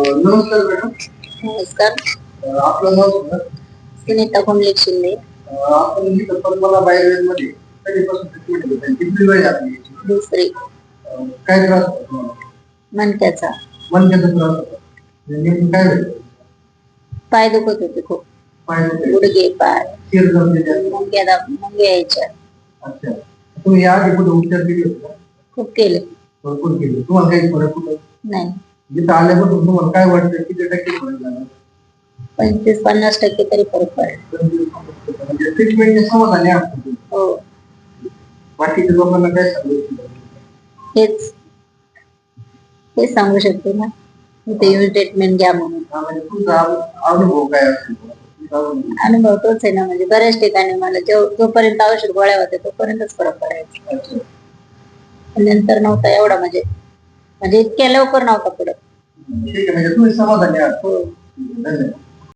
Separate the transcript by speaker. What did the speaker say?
Speaker 1: नमस्कार मॅडम.
Speaker 2: नमस्कार.
Speaker 1: आपलं नाव सांगा.
Speaker 2: सुनीता कुंडलिक शिंदे.
Speaker 1: आपण इथं पद्मला बायोलॉजीमध्ये कधीपासून ट्रीटमेंट घेत आहे? किती वेळ आपली?
Speaker 2: दुसरी.
Speaker 1: काय त्रास होता तुम्हाला?
Speaker 2: मणक्याचा.
Speaker 1: मणक्याचा त्रास होता. नेमकं काय होतं?
Speaker 2: पाय दुखत होते खूप.
Speaker 1: पाय दुखत?
Speaker 2: गुडघे, पाय,
Speaker 1: शिर जमलेले?
Speaker 2: मुंग्या यायच्या.
Speaker 1: अच्छा. तुम्ही या आधी कुठे उपचार केले होते का?
Speaker 2: खूप केले.
Speaker 1: भरपूर केले. तुम्हाला काही फरक होता?
Speaker 2: नाही.
Speaker 1: इथं आल्यापासून तुम्हाला काय वाटतं? किती टक्के फरक झाला?
Speaker 2: 25-50% तरी फरक पडेल.
Speaker 1: म्हणजे ट्रीटमेंटने समाधानी आहात तुम्ही?
Speaker 2: हो.
Speaker 1: बाकीच्या लोकांना काय सांगू?
Speaker 2: हेच हेच सांगू शकते ना, इथे येऊन ट्रीटमेंट घ्या म्हणून.
Speaker 1: म्हणजे तुमचा अनुभव काय असेल?
Speaker 2: अनुभव तोच आहे ना, म्हणजे बऱ्याच ठिकाणी मला जोपर्यंत औषध गोळ्या होते तोपर्यंतच फरक पडायचा. नंतर नव्हता एवढा, म्हणजे इतक्या लवकर नव्हता पडत.
Speaker 1: ठीक आहे, म्हणजे तुम्ही समाधानी आहात.
Speaker 2: हो.
Speaker 1: धन्यवाद.